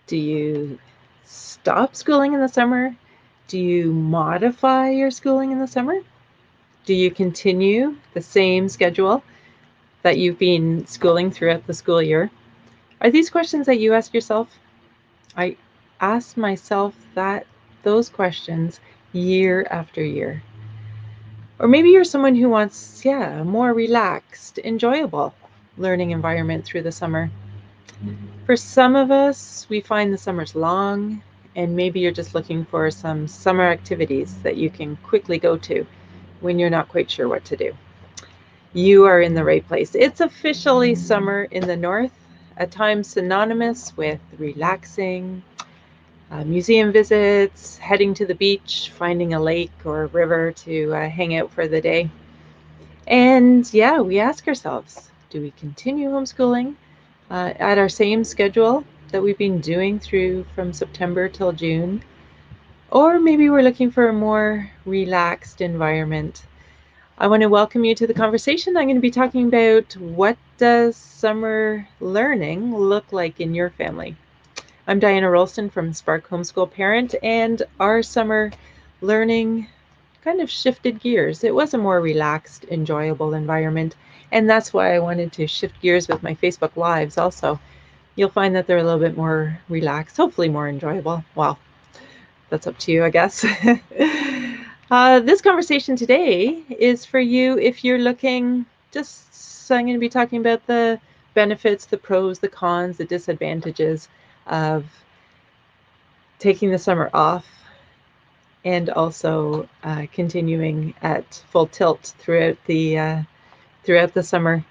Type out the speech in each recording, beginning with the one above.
Do you stop schooling in the summer? Do you modify your schooling in the summer? Do you continue the same schedule that you've been schooling throughout the school year? Are these questions that you ask yourself? I ask myself those questions year after year. Or maybe you're someone who wants, a more relaxed, enjoyable learning environment through the summer. For some of us, we find the summers long, and maybe you're just looking for some summer activities that you can quickly go to when you're not quite sure what to do. You are in the right place. It's officially summer in the north, a time synonymous with relaxing, museum visits, heading to the beach, finding a lake or a river to hang out for the day. And we ask ourselves, do we continue homeschooling at our same schedule that we've been doing through from September till June? Or maybe we're looking for a more relaxed environment. I want to welcome you to the conversation. I'm going to be talking about what does summer learning look like in your family. I'm Diana Rolston from Spark Homeschool Parent, and our summer learning kind of shifted gears. It was a more relaxed, enjoyable environment, and that's why I wanted to shift gears with my Facebook Lives also. You'll find that they're a little bit more relaxed, hopefully more enjoyable. Well, that's up to you, I guess. This conversation today is for you if you're looking, I'm going to be talking about the benefits, the pros, the cons, the disadvantages of taking the summer off and also continuing at full tilt throughout the summer.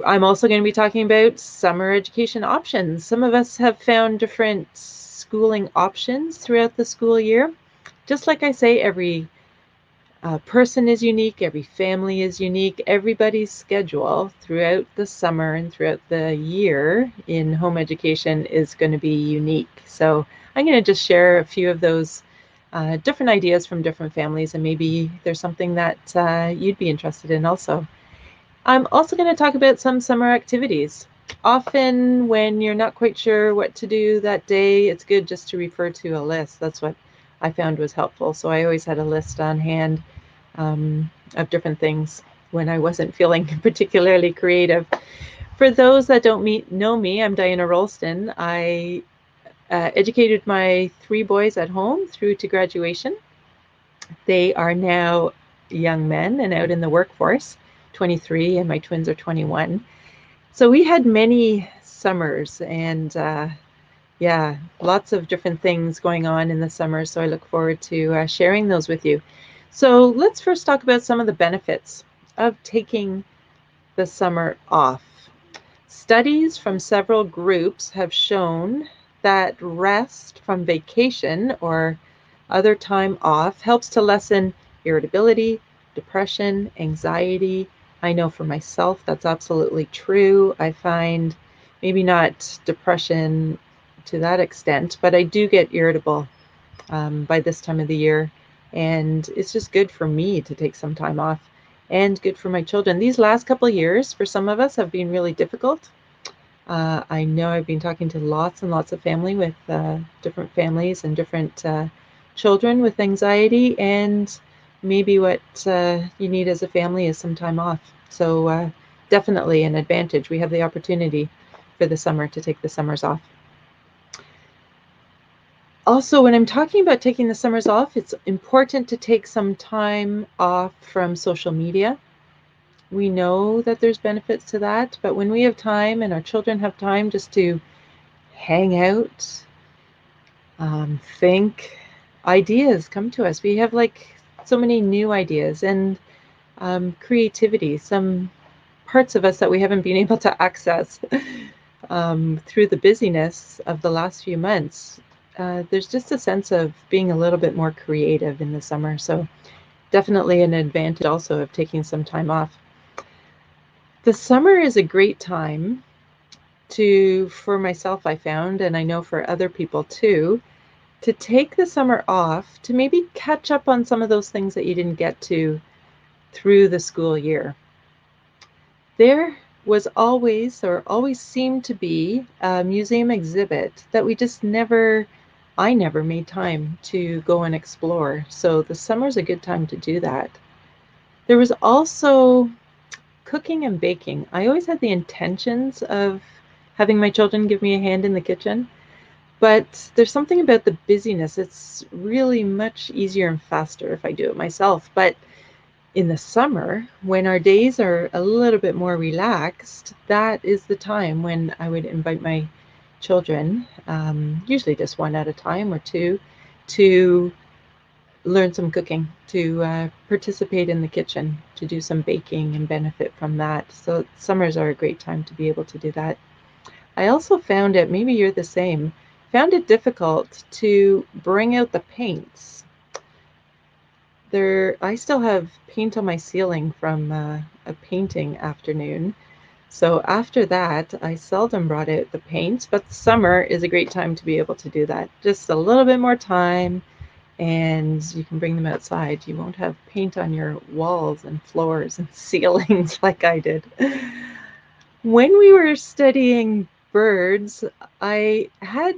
I'm also going to be talking about summer education options. Some of us have found different schooling options throughout the school year. Just like I say, every person is unique, every family is unique, everybody's schedule throughout the summer and throughout the year in home education is going to be unique. So I'm going to just share a few of those different ideas from different families, and maybe there's something that you'd be interested in also. I'm also going to talk about some summer activities. Often when you're not quite sure what to do that day, it's good just to refer to a list. That's what I found was helpful. So I always had a list on hand of different things when I wasn't feeling particularly creative. For those that don't know me, I'm Diana Rolston. I educated my 3 boys at home through to graduation. They are now young men and out in the workforce, 23, and my twins are 21. So we had many summers and lots of different things going on in the summer. So I look forward to sharing those with you. So let's first talk about some of the benefits of taking the summer off. Studies from several groups have shown that rest from vacation or other time off helps to lessen irritability, depression, anxiety. I know for myself that's absolutely true. I find maybe not depression to that extent, but I do get irritable by this time of the year, and it's just good for me to take some time off and good for my children. These last couple of years for some of us have been really difficult. I know I've been talking to lots and lots of family with different families and different children with anxiety, and maybe what you need as a family is some time off. So definitely an advantage. We have the opportunity for the summer to take the summers off. Also, when I'm talking about taking the summers off, it's important to take some time off from social media. We know that there's benefits to that, but when we have time and our children have time just to hang out, think, ideas come to us. We have so many new ideas and creativity, some parts of us that we haven't been able to access through the busyness of the last few months. There's just a sense of being a little bit more creative in the summer. So definitely an advantage also of taking some time off. The summer is a great time for myself, I found, and I know for other people too, to take the summer off to maybe catch up on some of those things that you didn't get to through the school year. There was always, or always seemed to be, a museum exhibit that I never made time to go and explore. So the summer's a good time to do that. There was also cooking and baking. I always had the intentions of having my children give me a hand in the kitchen, but there's something about the busyness. It's really much easier and faster if I do it myself. But in the summer, when our days are a little bit more relaxed, that is the time when I would invite my children, usually just one at a time or two, to learn some cooking, to participate in the kitchen, to do some baking and benefit from that. So summers are a great time to be able to do that. I also found it, maybe you're the same, found it difficult to bring out the paints. I still have paint on my ceiling from a painting afternoon. So after that, I seldom brought out the paints, but the summer is a great time to be able to do that. Just a little bit more time, and you can bring them outside. You won't have paint on your walls and floors and ceilings like I did. When we were studying birds, I had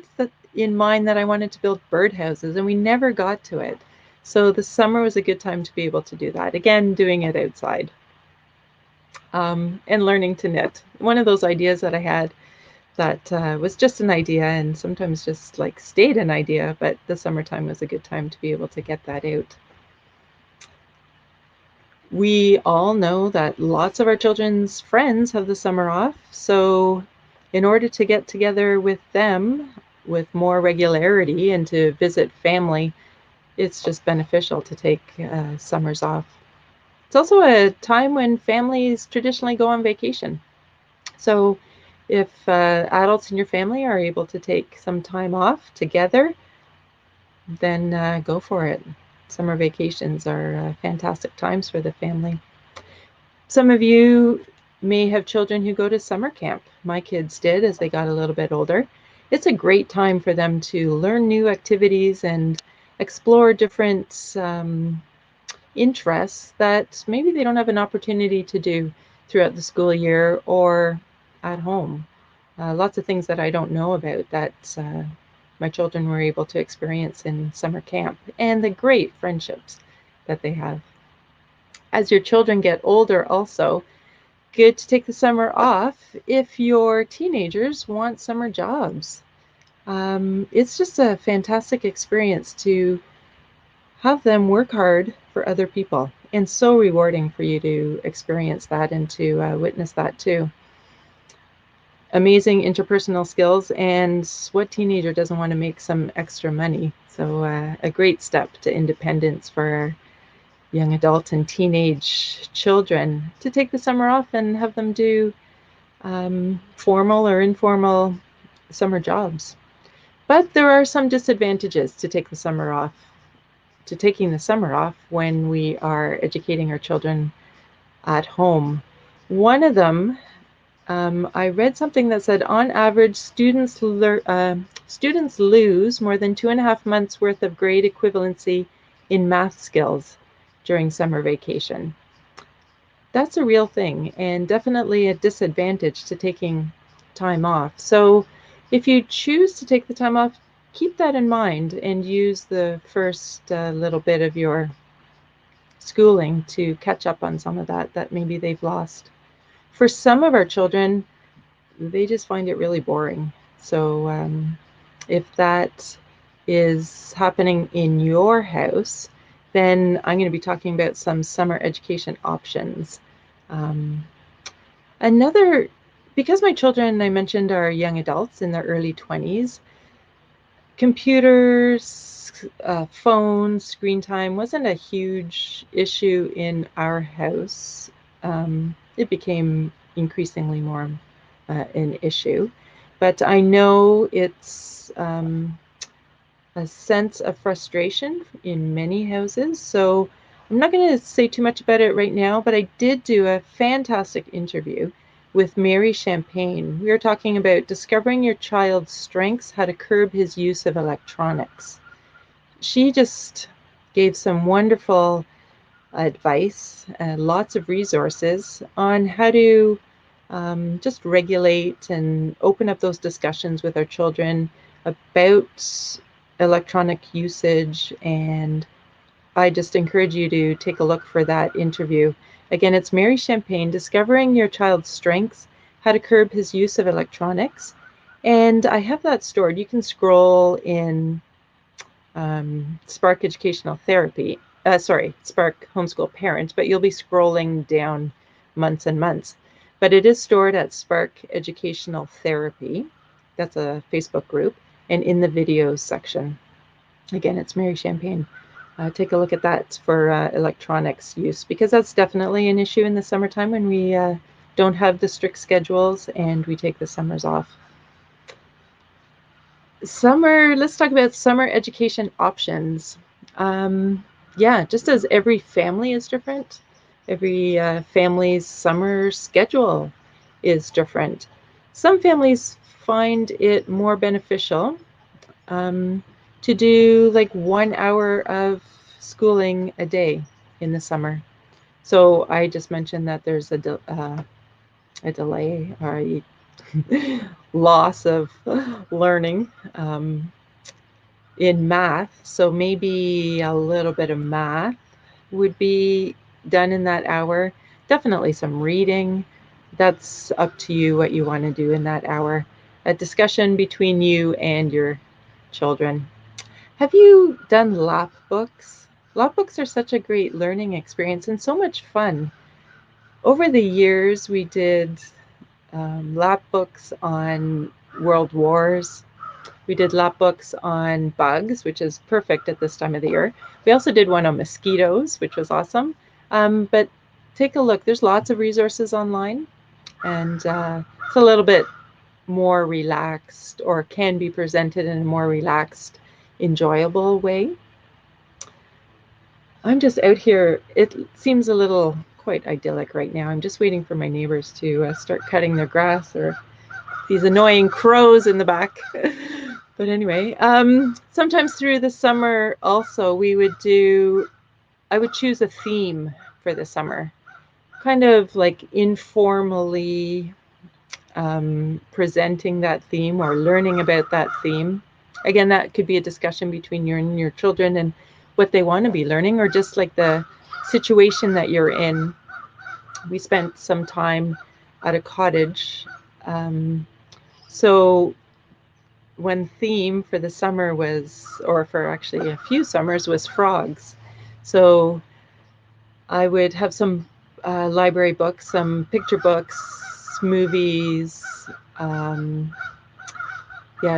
in mind that I wanted to build birdhouses, and we never got to it. So the summer was a good time to be able to do that. Again, doing it outside, and learning to knit. One of those ideas that I had that was just an idea, and sometimes just like stayed an idea, but the summertime was a good time to be able to get that out. We all know that lots of our children's friends have the summer off, so in order to get together with them with more regularity and to visit family, it's just beneficial to take summers off. It's also a time when families traditionally go on vacation. So if adults in your family are able to take some time off together, then go for it. Summer vacations are fantastic times for the family. Some of you may have children who go to summer camp. My kids did as they got a little bit older. It's a great time for them to learn new activities and explore different interests that maybe they don't have an opportunity to do throughout the school year or at home. Lots of things that I don't know about that my children were able to experience in summer camp, and the great friendships that they have. As your children get older also, good to take the summer off if your teenagers want summer jobs. It's just a fantastic experience to have them work hard for other people, and so rewarding for you to experience that and to witness that too. Amazing interpersonal skills, and what teenager doesn't want to make some extra money? So a great step to independence for young adult and teenage children to take the summer off and have them do formal or informal summer jobs. But there are some disadvantages to taking the summer off when we are educating our children at home. One of them, I read something that said on average students lose more than 2.5 months worth of grade equivalency in math skills during summer vacation. That's a real thing, and definitely a disadvantage to taking time off. So if you choose to take the time off, keep that in mind and use the first little bit of your schooling to catch up on some of that maybe they've lost. For some of our children, they just find it really boring. So if that is happening in your house, then I'm going to be talking about some summer education options. Because my children, I mentioned, are young adults in their early 20s, computers, phones, screen time wasn't a huge issue in our house. It became increasingly more an issue, but I know it's a sense of frustration in many houses. So I'm not going to say too much about it right now, but I did do a fantastic interview with Mary Champagne. We were talking about discovering your child's strengths, how to curb his use of electronics. She just gave some wonderful advice, lots of resources on how to just regulate and open up those discussions with our children about electronic usage. And I just encourage you to take a look for that interview. Again, it's Mary Champagne, Discovering Your Child's Strengths, How to Curb His Use of Electronics. And I have that stored. You can scroll in Spark Educational Therapy, Spark Homeschool Parent, but you'll be scrolling down months and months. But it is stored at Spark Educational Therapy. That's a Facebook group, and in the videos section. Again, it's Mary Champagne. Take a look at that for electronics use, because that's definitely an issue in the summertime when we don't have the strict schedules and we take the summers off. Let's talk about summer education options. Yeah, just as every family is different, every family's summer schedule is different. Some families find it more beneficial to do like 1 hour of schooling a day in the summer. So I just mentioned that there's a delay or a loss of learning in math. So maybe a little bit of math would be done in that hour. Definitely some reading. That's up to you what you want to do in that hour. A discussion between you and your children. Have you done lap books? Lap books are such a great learning experience and so much fun. Over the years, we did lap books on world wars. We did lap books on bugs, which is perfect at this time of the year. We also did one on mosquitoes, which was awesome. But take a look. There's lots of resources online, and it's a little bit more relaxed, or can be presented in a more relaxed, enjoyable way. I'm just out here. It seems a little quite idyllic right now. I'm just waiting for my neighbors to start cutting their grass, or these annoying crows in the back. But anyway, sometimes through the summer also I would choose a theme for the summer, kind of like informally presenting that theme or learning about that theme. Again, that could be a discussion between you and your children and what they want to be learning, or just like the situation that you're in. We spent some time at a cottage. So one theme for the summer was, or for actually a few summers, was frogs. So I would have some library books, some picture books, movies,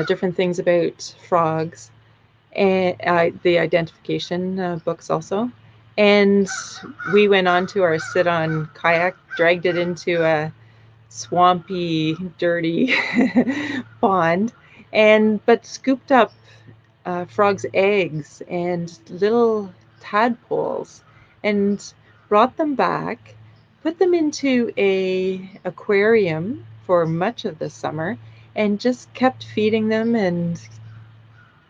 different things about frogs, and the identification books also. And we went on to our sit-on kayak, dragged it into a swampy, dirty pond, but scooped up frogs' eggs and little tadpoles and brought them back, put them into a aquarium for much of the summer, and just kept feeding them and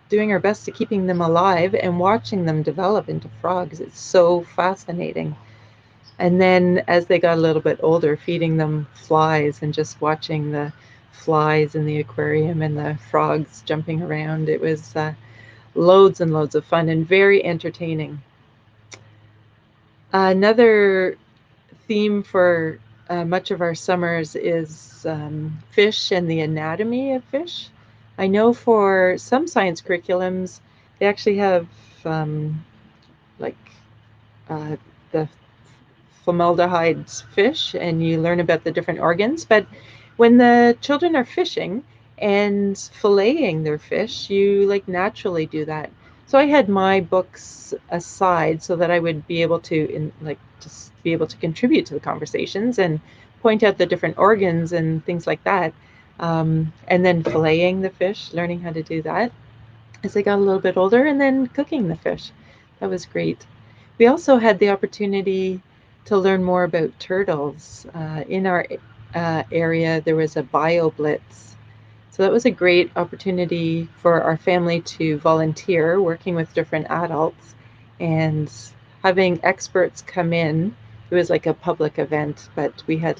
doing our best to keeping them alive and watching them develop into frogs. It's so fascinating. And then as they got a little bit older, feeding them flies and just watching the flies in the aquarium and the frogs jumping around. It was loads and loads of fun and very entertaining. Another theme for much of our summers is fish and the anatomy of fish. I know for some science curriculums, they actually have the formaldehyde fish, and you learn about the different organs. But when the children are fishing and filleting their fish, you naturally do that. So I had my books aside so that I would be able to just be able to contribute to the conversations and point out the different organs and things like that. And then filleting the fish, learning how to do that as they got a little bit older, and then cooking the fish. That was great. We also had the opportunity to learn more about turtles. In our area, there was a bio blitz. So that was a great opportunity for our family to volunteer, working with different adults and having experts come in. It was like a public event, but we had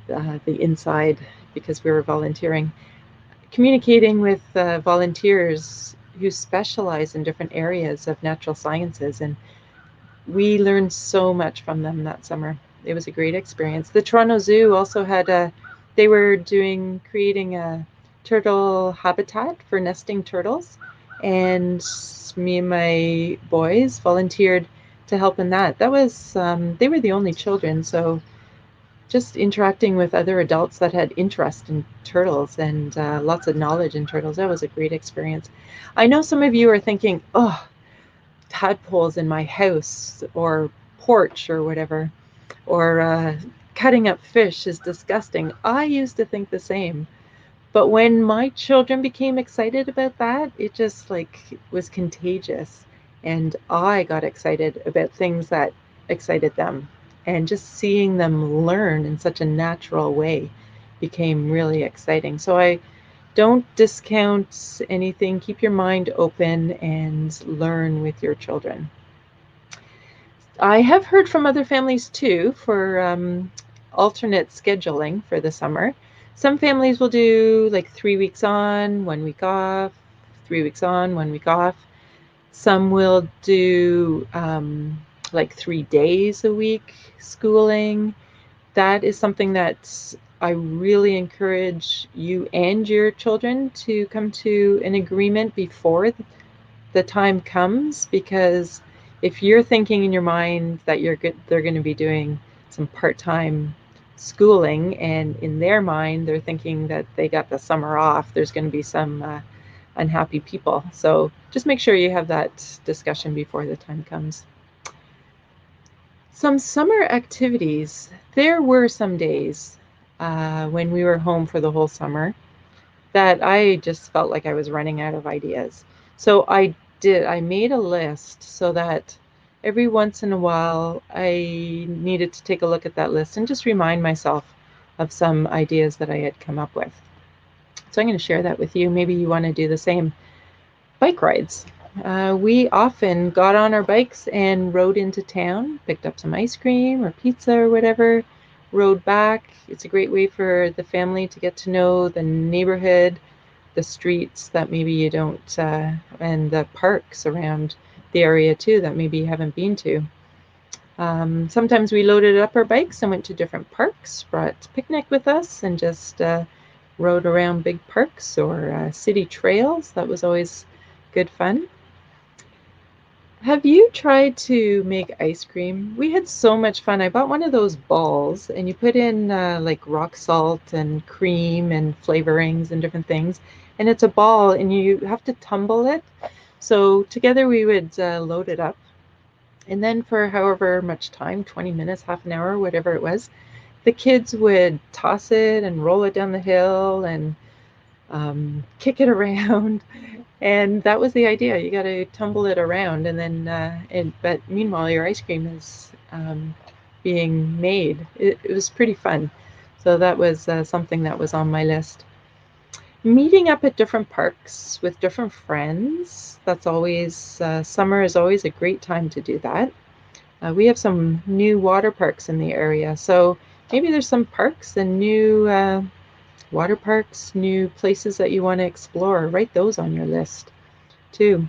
the inside because we were volunteering, communicating with volunteers who specialize in different areas of natural sciences, and we learned so much from them that summer. It was a great experience. The Toronto Zoo also had they were creating a turtle habitat for nesting turtles, and me and my boys volunteered to help in that. That was, they were the only children, so just interacting with other adults that had interest in turtles and lots of knowledge in turtles. That was a great experience. I know some of you are thinking, oh, tadpoles in my house or porch or whatever, or cutting up fish is disgusting. I used to think the same. But when my children became excited about that, it just like was contagious. And I got excited about things that excited them. And just seeing them learn in such a natural way became really exciting. So I don't discount anything. Keep your mind open and learn with your children. I have heard from other families too for alternate scheduling for the summer. Some families will do like 3 weeks on, 1 week off, 3 weeks on, 1 week off. Some will do like 3 days a week schooling. That is something that I really encourage you and your children to come to an agreement before the time comes, because if you're thinking in your mind that they're going to be doing some part-time schooling, and in their mind they're thinking that they got the summer off, there's going to be some unhappy people. So just make sure you have that discussion before the time comes. Some summer activities. There were some days when we were home for the whole summer that I just felt like I was running out of ideas. So I made a list so that every once in a while I needed to take a look at that list and just remind myself of some ideas that I had come up with. So I'm going to share that with you. Maybe you want to do the same. Bike rides. We often got on our bikes and rode into town, picked up some ice cream or pizza or whatever, rode back. It's a great way for the family to get to know the neighborhood, the streets that maybe you don't, and the parks around the area too that maybe you haven't been to. Sometimes we loaded up our bikes and went to different parks, brought picnic with us, and just rode around big parks or city trails. That was always good fun. Have you tried to make ice cream? We had so much fun. I bought one of those balls, and you put in like rock salt and cream and flavorings and different things. And it's a ball, and you have to tumble it. So together we would load it up. And then for however much time, 20 minutes, half an hour, whatever it was, the kids would toss it and roll it down the hill and kick it around. And that was the idea. You got to tumble it around, and then, but meanwhile, your ice cream is being made. It was pretty fun. So that was something that was on my list. Meeting up at different parks with different friends. That's always, summer is always a great time to do that. We have some new water parks in the area. So maybe there's some parks and new water parks, new places that you want to explore. Write those on your list too.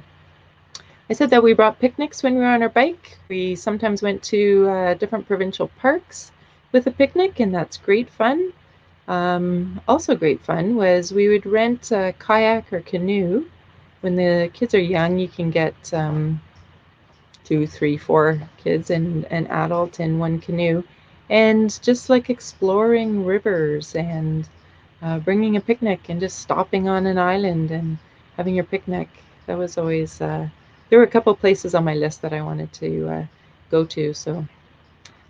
I said that we brought picnics when we were on our bike. We sometimes went to different provincial parks with a picnic, and that's great fun. Also great fun was we would rent a kayak or canoe. When the kids are young, you can get 2, 3, 4 kids and an adult in one canoe, and just like exploring rivers and bringing a picnic and just stopping on an island and having your picnic. That was always, there were a couple places on my list that I wanted to go to. So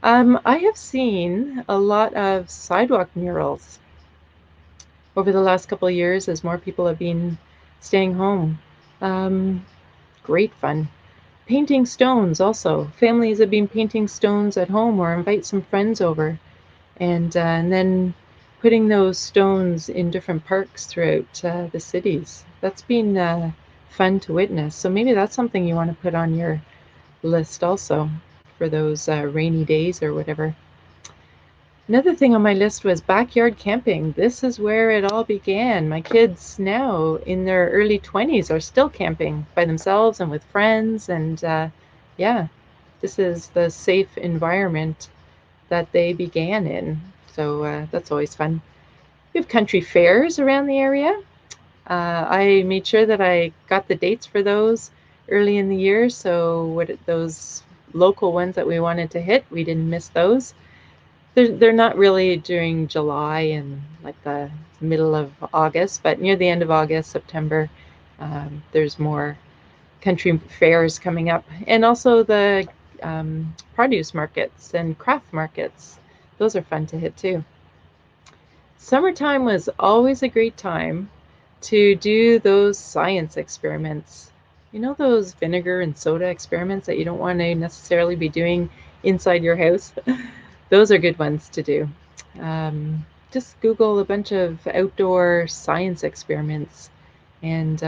I have seen a lot of sidewalk murals over the last couple of years as more people have been staying home. Great fun. Painting stones also. Families have been painting stones at home or invite some friends over. And then putting those stones in different parks throughout the cities. That's been fun to witness. So maybe that's something you want to put on your list also for those rainy days or whatever. Another thing on my list was backyard camping. This is where it all began. My kids now in their early 20s are still camping by themselves and with friends. And yeah, this is the safe environment that they began in. So that's always fun. We have country fairs around the area. I made sure that I got the dates for those early in the year. So those local ones that we wanted to hit, we didn't miss those. They're not really during July and like the middle of August, but near the end of August, September, there's more country fairs coming up, and also the produce markets and craft markets. Those are fun to hit too. Summertime was always a great time to do those science experiments. You know, those vinegar and soda experiments that you don't want to necessarily be doing inside your house? Those are good ones to do. Just Google a bunch of outdoor science experiments, and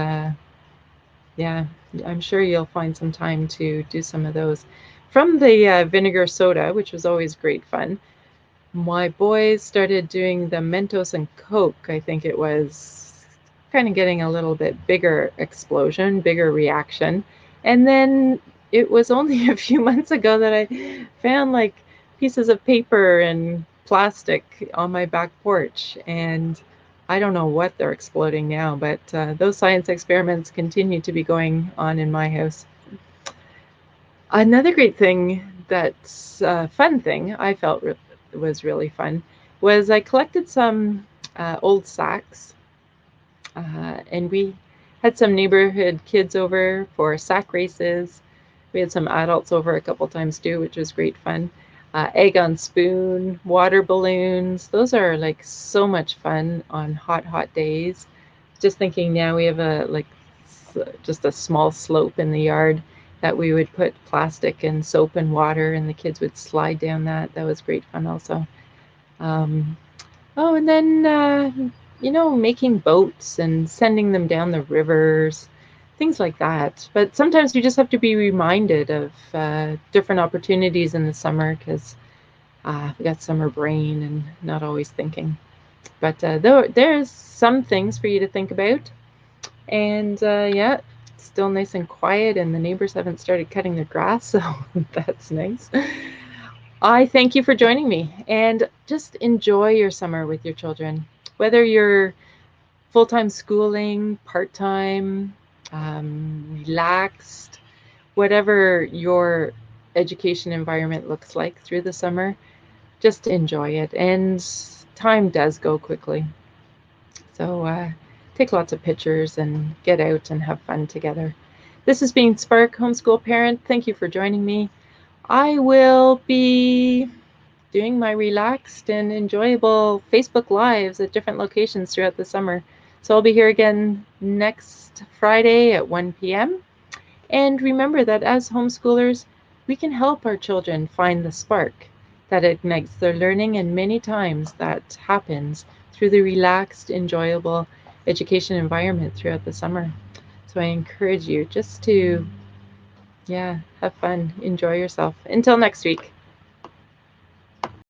yeah, I'm sure you'll find some time to do some of those. From the vinegar soda, which was always great fun, my boys started doing the Mentos and Coke. I think it was kind of getting a little bit bigger explosion, bigger reaction. And then it was only a few months ago that I found like pieces of paper and plastic on my back porch. And I don't know what they're exploding now, but those science experiments continue to be going on in my house. Another great thing that's a fun thing I felt was really fun was I collected some old sacks, and we had some neighborhood kids over for sack races. We had some adults over a couple times too, which was great fun. Egg on spoon, water balloons. Those are like so much fun on hot days. Just thinking now we have just a small slope in the yard that we would put plastic and soap and water, and the kids would slide down that. That was great fun also. Um, oh, and then making boats and sending them down the rivers, things like that. But sometimes you just have to be reminded of different opportunities in the summer because we got summer brain and not always thinking. But there's some things for you to think about. And yeah, still nice and quiet, and the neighbors haven't started cutting their grass, so that's nice. I thank you for joining me, and just enjoy your summer with your children. Whether you're full time schooling, part time, relaxed, whatever your education environment looks like through the summer, just enjoy it. And time does go quickly. So take lots of pictures and get out and have fun together. This has been Spark Homeschool Parent. Thank you for joining me. I will be doing my relaxed and enjoyable Facebook Lives at different locations throughout the summer. So I'll be here again next Friday at 1 p.m. And remember that as homeschoolers, we can help our children find the spark that ignites their learning, and many times that happens through the relaxed, enjoyable education environment throughout the summer. So I encourage you just to, yeah, have fun, enjoy yourself. Until next week.